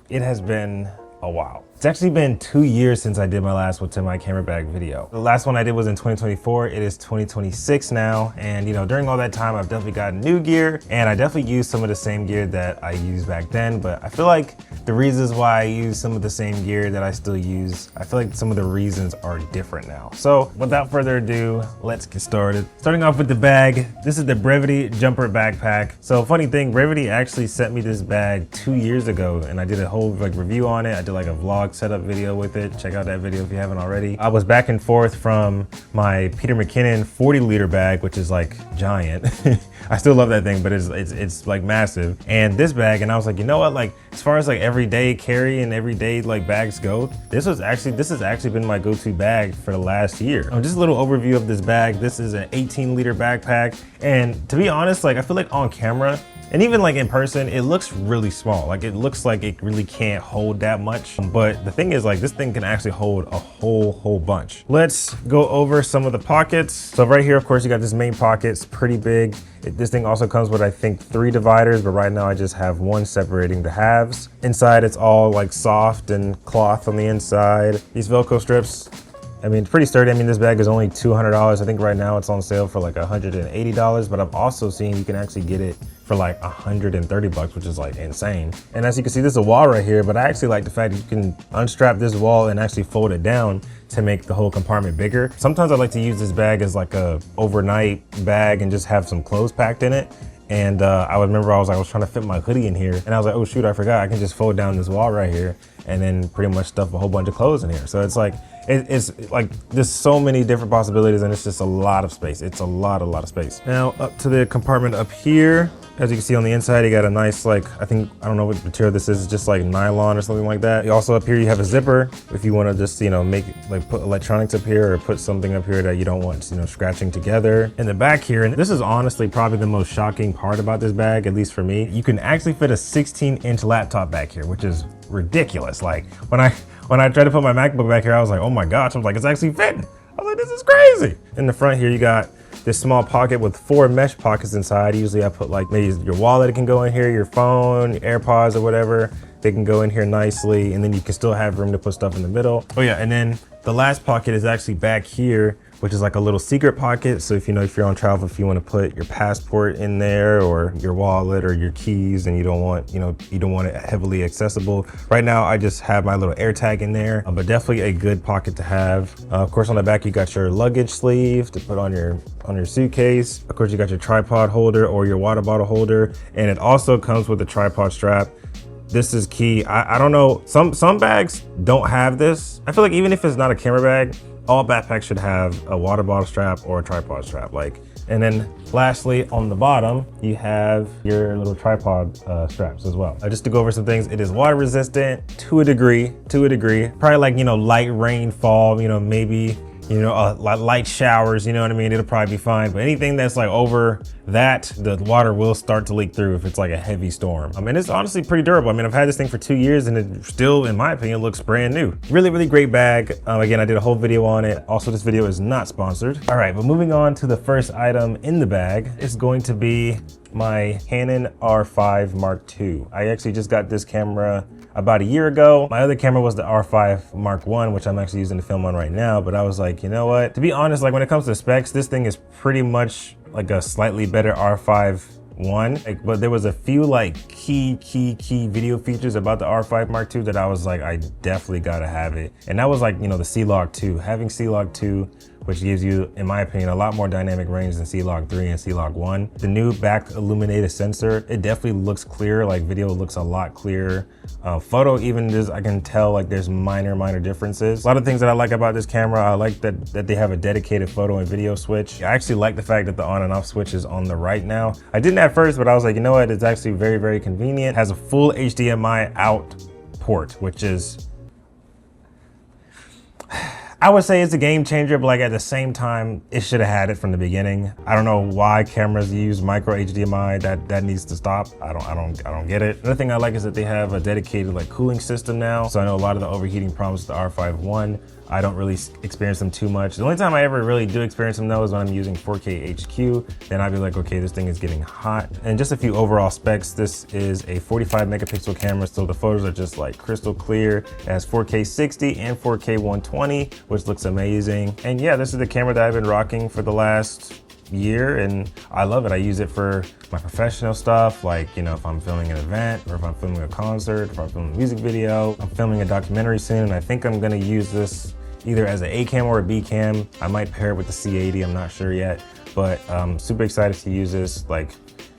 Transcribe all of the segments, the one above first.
It has been a while. It's actually been 2 years since I did my last What's in My Camera Bag video. The last one I did was in 2024. It is 2026 now. And during all that time, I've definitely gotten new gear and I definitely used some of the same gear that I used back then. But I feel like the reasons why I use some of the same gear that I still use, I feel like some of the reasons are different now. So without further ado, let's get started. Starting off with the bag, this is the Brevity Jumper Backpack. So funny thing, Brevity actually sent me this bag 2 years ago and I did a whole review on it. I did like a vlog setup video with it. Check out that video if you haven't already. I was back and forth from my Peter McKinnon 40-liter bag, which is like giant. I still love that thing, but it's like massive. And this bag, and I was like, you know what? Like as far as like everyday carry and everyday like bags go, this has actually been my go-to bag for the last year. Just a little overview of this bag. This is an 18-liter backpack, and to be honest, like I feel like on camera, and even like in person, it looks really small. Like it looks like it really can't hold that much. But the thing is, like this thing can actually hold a whole bunch. Let's go over some of the pockets. So right here, of course, you got this main pocket. It's pretty big. This thing also comes with, I think, 3 dividers, but right now I just have 1 separating the halves. Inside, it's all like soft and cloth on the inside. These Velcro strips, I mean, it's pretty sturdy. I mean, this bag is only $200. I think right now it's on sale for like $180, but I've also seen you can actually get it for like 130 bucks, which is like insane. And as you can see, there's a wall right here, but I actually like the fact that you can unstrap this wall and actually fold it down to make the whole compartment bigger. Sometimes I like to use this bag as like a overnight bag and just have some clothes packed in it. And I remember I was trying to fit my hoodie in here and I was like, oh shoot, I forgot. I can just fold down this wall right here and then pretty much stuff a whole bunch of clothes in here. So it's like, it's like there's so many different possibilities and it's just a lot of space. It's a lot of space. Now up to the compartment up here, as you can see on the inside, you got a nice, like, I don't know what material this is, just like nylon or something like that. Also up here, you have a zipper if you want to just, make like put electronics up here or put something up here that you don't want, scratching together. In the back here, and this is honestly probably the most shocking part about this bag, at least for me, you can actually fit a 16-inch laptop back here, which is ridiculous. Like when I tried to put my MacBook back here, I was like, oh my gosh, I was like, it's actually fitting. I was like, this is crazy. In the front here, you got this small pocket with 4 mesh pockets inside. Usually I put like maybe your wallet can go in here, your phone, your AirPods or whatever. They can go in here nicely, and then you can still have room to put stuff in the middle. Oh yeah, and then the last pocket is actually back here, which is like a little secret pocket. So if you're on travel, if you want to put your passport in there or your wallet or your keys and you don't want it heavily accessible. Right now, I just have my little air tag in there, but definitely a good pocket to have. Of course, on the back, you got your luggage sleeve to put on your suitcase. Of course, you got your tripod holder or your water bottle holder. And it also comes with a tripod strap. This is key. I don't know, some bags don't have this. I feel like even if it's not a camera bag, all backpacks should have a water bottle strap or a tripod strap. And then lastly, on the bottom, you have your little tripod straps as well. Just to go over some things, it is water resistant to a degree, probably like, light rainfall, maybe, light showers, you know what I mean? It'll probably be fine. But anything that's like over that, the water will start to leak through if it's like a heavy storm. And it's honestly pretty durable. I mean, I've had this thing for 2 years and it still, in my opinion, looks brand new. Really great bag. Again, I did a whole video on it. Also, this video is not sponsored. All right, but moving on to the first item in the bag, it's going to be my Canon R5 Mark II. I actually just got this camera about a year ago. My other camera was the R5 Mark I, which I'm actually using to film on right now. But I was like, you know what? To be honest, like when it comes to specs, this thing is pretty much like a slightly better R5 I. But there was a few like key video features about the R5 Mark II that I was like, I definitely gotta have it. And that was like, the C-Log 2. Having C-Log 2, which gives you, in my opinion, a lot more dynamic range than C-Log 3 and C-Log 1. The new back illuminated sensor, it definitely looks clear, like video looks a lot clearer. Photo, even just, I can tell like there's minor differences. A lot of things that I like about this camera, I like that they have a dedicated photo and video switch. I actually like the fact that the on and off switch is on the right now. I didn't at first, but I was like, you know what, it's actually very convenient. It has a full HDMI out port, which is, I would say it's a game changer, but like at the same time, it should have had it from the beginning. I don't know why cameras use micro HDMI. That needs to stop. I don't get it. Another thing I like is that they have a dedicated like cooling system now. So I know a lot of the overheating problems with the R5 I I don't really experience them too much. The only time I ever really do experience them though is when I'm using 4K HQ. Then I'd be like, okay, this thing is getting hot. And just a few overall specs. This is a 45 megapixel camera, so the photos are just like crystal clear. It has 4K 60 and 4K 120, which looks amazing. And yeah, this is the camera that I've been rocking for the last year, and I love it. I use it for my professional stuff, like, you know, if I'm filming an event or if I'm filming a concert, if I'm filming a music video. I'm filming a documentary soon, and I think I'm gonna use this either as an A cam or a B cam. I might pair it with the C80, I'm not sure yet, but I'm super excited to use this, like,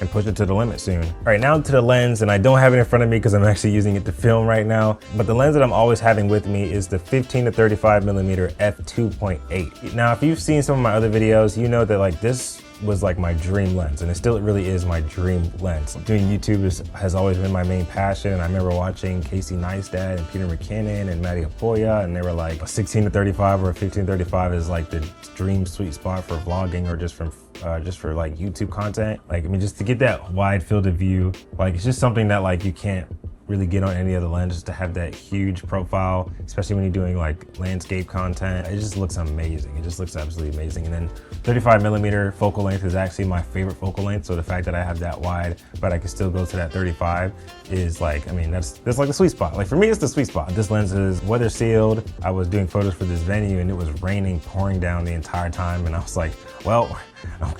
and push it to the limit soon. All right, now to the lens, and I don't have it in front of me because I'm actually using it to film right now, but the lens that I'm always having with me is the 15 to 35 millimeter f2.8. Now, if you've seen some of my other videos, you know that like this was like my dream lens, and it still really is my dream lens. Doing YouTube has always been my main passion. I remember watching Casey Neistat and Peter McKinnon and Matty Apoya, and they were like a 16 to 35 or a 15 to 35 is like the dream sweet spot for vlogging or just for like YouTube content. Like, I mean, just to get that wide field of view, like it's just something that like you can't really get on any other lens, just to have that huge profile, especially when you're doing like landscape content. It just looks amazing. It just looks absolutely amazing. And then 35 millimeter focal length is actually my favorite focal length. So the fact that I have that wide, but I can still go to that 35 is like, I mean, that's like the sweet spot. Like for me, it's the sweet spot. This lens is weather sealed. I was doing photos for this venue and it was raining, pouring down the entire time. And I was like, well,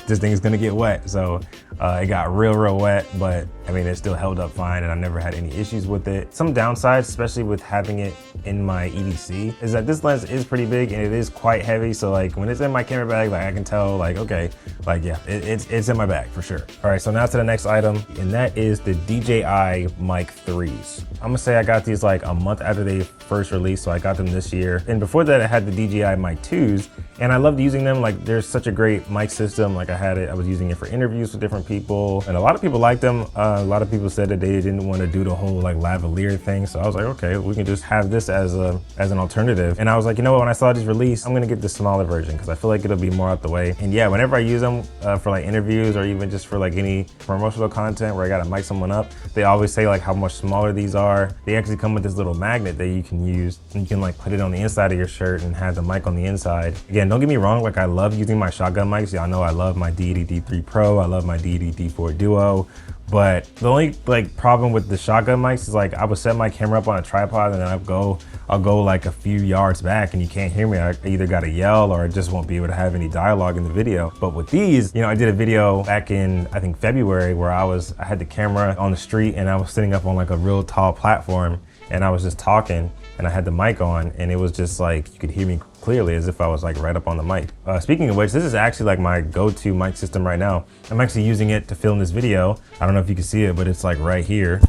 this thing is gonna get wet. So it got real wet, but I mean, it still held up fine and I never had any issues with it. Some downsides, especially with having it in my EDC, is that this lens is pretty big and it is quite heavy. So like when it's in my camera bag, like I can tell like, okay, like yeah, it's in my bag for sure. All right, so now to the next item, and that is the DJI Mic 3s. I'm gonna say I got these like a month after they first released, so I got them this year. And before that, I had the DJI Mic 2s, and I loved using them. Like there's such a great mic system. Like I was using it for interviews with different people, and a lot of people liked them. A lot of people said that they didn't want to do the whole like lavalier thing. So I was like, okay, we can just have this as an alternative. And I was like, you know what, when I saw this release, I'm gonna get the smaller version because I feel like it'll be more out the way. And yeah, whenever I use them for like interviews or even just for like any promotional content where I gotta mic someone up, they always say like how much smaller these are. They actually come with this little magnet that you can use, and you can like put it on the inside of your shirt and have the mic on the inside. Again, don't get me wrong, like I love using my shotgun mics. Y'all know I love my Deity D3 Pro, I love my Deity D4 Duo. But the only like problem with the shotgun mics is like I would set my camera up on a tripod and then I'll go like a few yards back and you can't hear me. I either gotta yell or I just won't be able to have any dialogue in the video. But with these, you know, I did a video back in, I think February, where I had the camera on the street and I was sitting up on like a real tall platform and I was just talking and I had the mic on and it was just like, you could hear me clearly as if I was like right up on the mic. Speaking of which, this is actually like my go-to mic system right now. I'm actually using it to film this video. I don't know if you can see it, but it's like right here.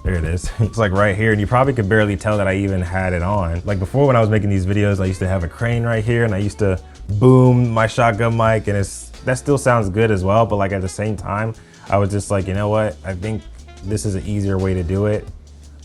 There it is. It's like right here, and you probably could barely tell that I even had it on. Like before, when I was making these videos, I used to have a crane right here and I used to boom my shotgun mic, and that still sounds good as well, but like at the same time, I was just like, you know what? I think this is an easier way to do it.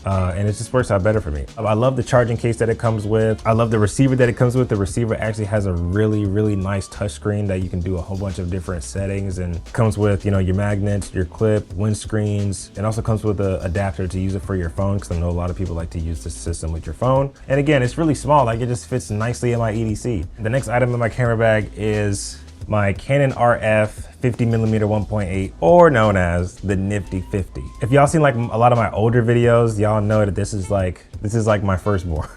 And it just works out better for me. I love the charging case that it comes with. I love the receiver that it comes with. The receiver actually has a really nice touchscreen that you can do a whole bunch of different settings, and comes with, you know, your magnets, your clip, windscreens. It also comes with an adapter to use it for your phone, because I know a lot of people like to use this system with your phone. And again, it's really small, like it just fits nicely in my EDC. The next item in my camera bag is my Canon RF 50mm 1.8, or known as the Nifty 50. If y'all seen like a lot of my older videos, y'all know that this is like my firstborn.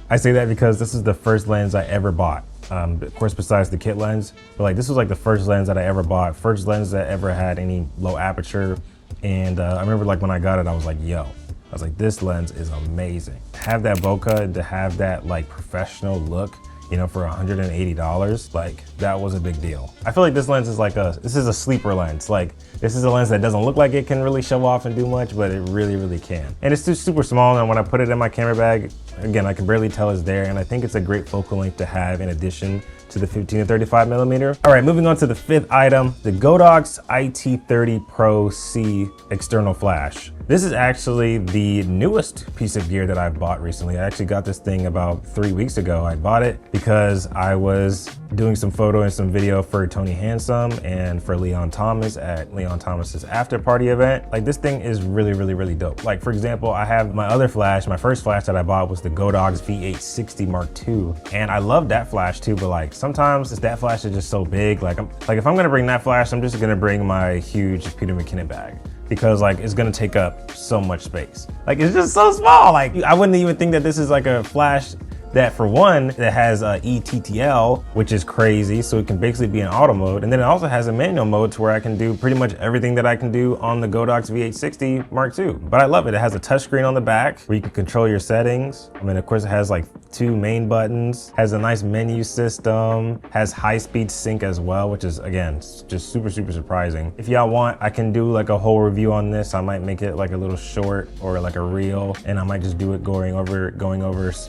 I say that because this is the first lens I ever bought. Of course, besides the kit lens, but like this was like the first lens that I ever bought, first lens that ever had any low aperture. And I remember like when I got it, I was like, yo, I was like, this lens is amazing. To have that bokeh, to have that like professional look, you know, for $180, like that was a big deal. I feel like this lens is like this is a sleeper lens. Like this is a lens that doesn't look like it can really show off and do much, but it really can. And it's just super small, and when I put it in my camera bag, again, I can barely tell it's there, and I think it's a great focal length to have in addition to the 15 to 35mm. All right, moving on to the fifth item, the Godox IT30 Pro C external flash. This is actually the newest piece of gear that I've bought recently. I actually got this thing about 3 weeks ago. I bought it because I was doing some photo and some video for Tony Handsome and for Leon Thomas at Leon Thomas's after party event. Like, this thing is really dope. Like, for example, I have my other flash. My first flash that I bought was the Godox V860 Mark II. And I love that flash too, but like sometimes that flash is just so big. Like if I'm gonna bring that flash, I'm just gonna bring my huge Peter McKinnon bag, because like it's gonna take up so much space. Like, it's just so small. Like, I wouldn't even think that this is like a flash that, for one, that has ETTL, which is crazy. So it can basically be in auto mode. And then it also has a manual mode to where I can do pretty much everything that I can do on the Godox V860 Mark II. But I love it. It has a touchscreen on the back where you can control your settings. I mean, of course, it has like 2 main buttons, has a nice menu system, has high-speed sync as well, which is, again, just super surprising. If y'all want, I can do like a whole review on this. I might make it like a little short or like a reel, and I might just do it going over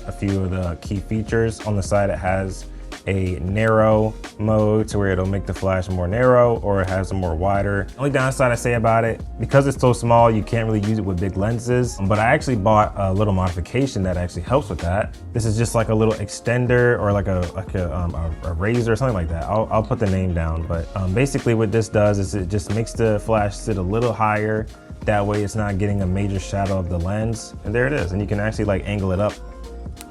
a few of the key features. On the side, it has a narrow mode to where it'll make the flash more narrow, or it has a more wider. Only downside I say about it, because it's so small, you can't really use it with big lenses, but I actually bought a little modification that actually helps with that. This is just like a little extender, or like a razor or something like that. I'll put the name down, but basically what this does is it just makes the flash sit a little higher. That way it's not getting a major shadow of the lens. And there it is. And you can actually like angle it up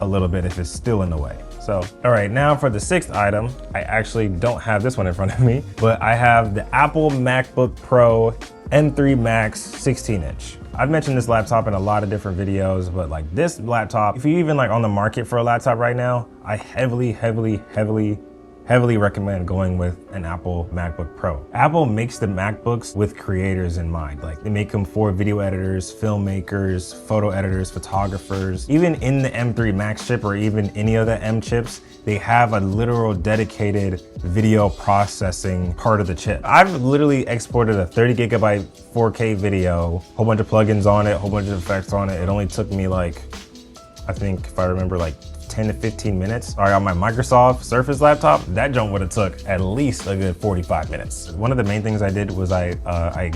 a little bit if it's still in the way. So, all right, now for the 6th item, I actually don't have this one in front of me, but I have the Apple MacBook Pro M3 Max 16-inch. I've mentioned this laptop in a lot of different videos, but like this laptop, if you're even like on the market for a laptop right now, I heavily recommend going with an Apple MacBook Pro. Apple makes the MacBooks with creators in mind. Like, they make them for video editors, filmmakers, photo editors, photographers. Even in the M3 Max chip, or even any of the M chips, they have a literal dedicated video processing part of the chip. I've literally exported a 30 gigabyte 4K video, whole bunch of plugins on it, whole bunch of effects on it. It only took me like, I think if I remember, like 10 to 15 minutes. Sorry, on my Microsoft Surface laptop, that jump would have took at least a good 45 minutes. One of the main things I did was I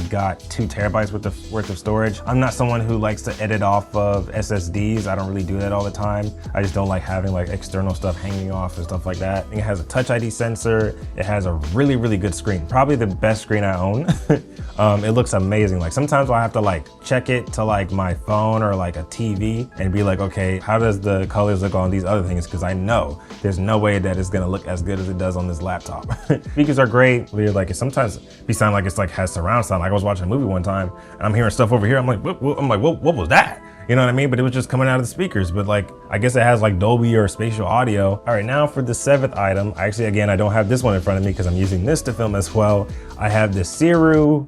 got 2 terabytes worth of storage. I'm not someone who likes to edit off of SSDs. I don't really do that all the time. I just don't like having like external stuff hanging off and stuff like that. It has a Touch ID sensor. It has a really good screen. Probably the best screen I own. It looks amazing. Like, sometimes I have to like check it to like my phone or like a TV and be like, okay, how does the colors look on these other things? Because I know there's no way that it's gonna look as good as it does on this laptop. Speakers are great. They're like, it sometimes be sound like it's like has surround sound. Like, I was watching a movie one time and I'm hearing stuff over here. I'm like, what was that? You know what I mean? But it was just coming out of the speakers. But like, I guess it has like Dolby or spatial audio. All right, now for the 7th item. Actually, again, I don't have this one in front of me because I'm using this to film as well. I have the Ciru.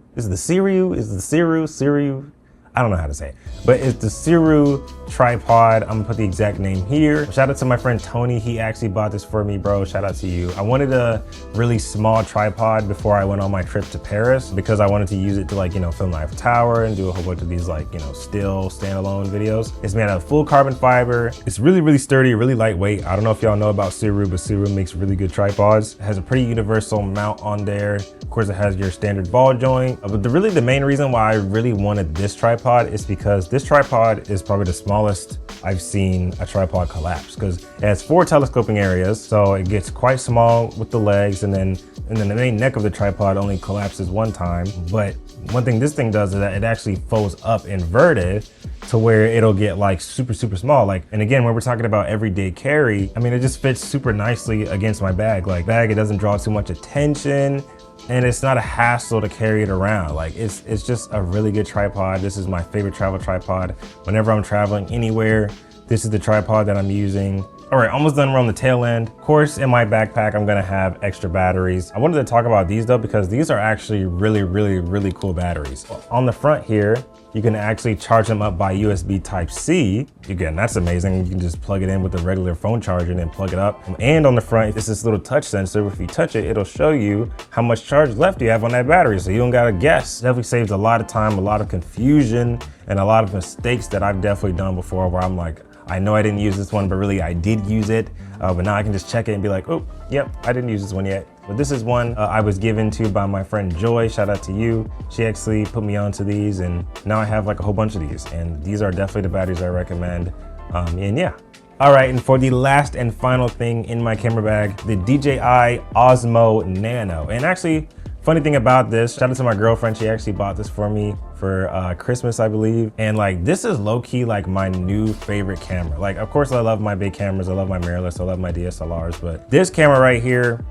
Ciru? I don't know how to say it, but it's the Ciru tripod. I'm gonna put the exact name here. Shout out to my friend Tony. He actually bought this for me, bro. Shout out to you. I wanted a really small tripod before I went on my trip to Paris, because I wanted to use it to like, you know, film the Eiffel Tower and do a whole bunch of these like, you know, still standalone videos. It's made out of full carbon fiber. It's really sturdy, really lightweight. I don't know if y'all know about Ciru, but Ciru makes really good tripods. It has a pretty universal mount on there. Of course, it has your standard ball joint. But really the main reason why I really wanted this tripod is because this tripod is probably the smallest I've seen a tripod collapse, because it has 4 telescoping areas, so it gets quite small with the legs, and then the main neck of the tripod only collapses one time. But one thing this thing does is that it actually folds up inverted to where it'll get like super small. Like, and again, when we're talking about everyday carry, I mean, it just fits super nicely against my bag. Like, it doesn't draw too much attention, and it's not a hassle to carry it around. Like, it's just a really good tripod. This is my favorite travel tripod. Whenever I'm traveling anywhere, this is the tripod that I'm using. All right, almost done. We're on the tail end. Of course, in my backpack, I'm gonna have extra batteries. I wanted to talk about these though, because these are actually really cool batteries. On the front here, you can actually charge them up by USB Type-C. Again, that's amazing. You can just plug it in with a regular phone charger and then plug it up. And on the front, it's this little touch sensor. If you touch it, it'll show you how much charge left you have on that battery, so you don't gotta guess. Definitely saves a lot of time, a lot of confusion, and a lot of mistakes that I've definitely done before, where I'm like, I know I didn't use this one, but really I did use it. But now I can just check it and be like, oh, yep, I didn't use this one yet. But this is one I was given to by my friend Joy. Shout out to you. She actually put me onto these, and now I have like a whole bunch of these, and these are definitely the batteries I recommend. And yeah. All right, and for the last and final thing in my camera bag, the DJI Osmo Nano. And actually, funny thing about this, shout out to my girlfriend, she actually bought this for me for Christmas, I believe. And like, this is low-key like my new favorite camera. Like, of course I love my big cameras, I love my mirrorless, I love my DSLRs, but this camera right here,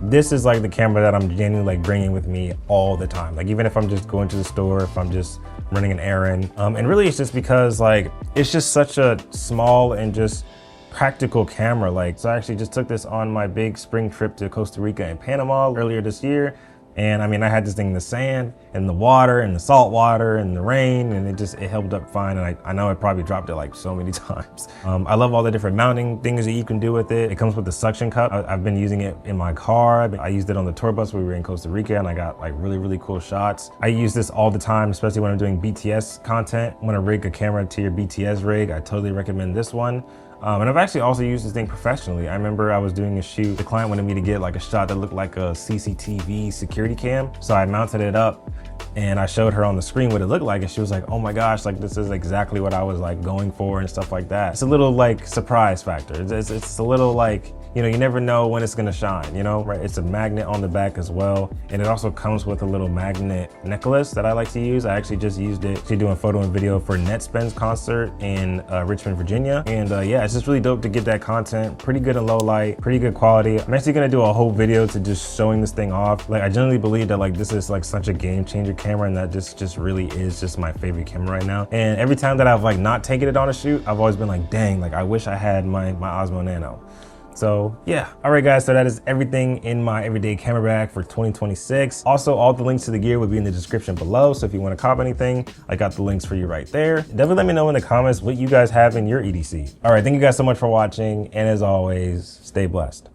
this is like the camera that I'm genuinely like bringing with me all the time. Like, even if I'm just going to the store, if I'm just running an errand. And really it's just because like, it's just such a small and just practical camera. Like, so I actually just took this on my big spring trip to Costa Rica and Panama earlier this year. And I mean, I had this thing in the sand and the water and the salt water and the rain, and it held up fine. And I know I probably dropped it like so many times. I love all the different mounting things that you can do with it. It comes with the suction cup. I've been using it in my car. I used it on the tour bus when we were in Costa Rica, and I got like really, really cool shots. I use this all the time, especially when I'm doing BTS content. When I rig a camera to your BTS rig, I totally recommend this one. And I've actually also used this thing professionally. I remember I was doing a shoot. The client wanted me to get like a shot that looked like a CCTV security cam. So I mounted it up and I showed her on the screen what it looked like. And she was like, oh my gosh, like this is exactly what I was like going for and stuff like that. It's a little like surprise factor. It's a little like, you know, you never know when it's gonna shine, you know, right? It's a magnet on the back as well. And it also comes with a little magnet necklace that I like to use. I actually just used it to doing photo and video for Netspend's concert in Richmond, Virginia. And yeah, it's just really dope to get that content. Pretty good in low light, pretty good quality. I'm actually gonna do a whole video to just showing this thing off. Like, I generally believe that like this is like such a game changer camera, and that just really is just my favorite camera right now. And every time that I've like not taken it on a shoot, I've always been like, dang, like I wish I had my Osmo Nano. So yeah, all right guys, so that is everything in my everyday camera bag for 2026. Also, all the links to the gear will be in the description below, so if you want to cop anything, I got the links for you right there. Definitely let me know in the comments what you guys have in your EDC. All right, thank you guys so much for watching, and as always, stay blessed.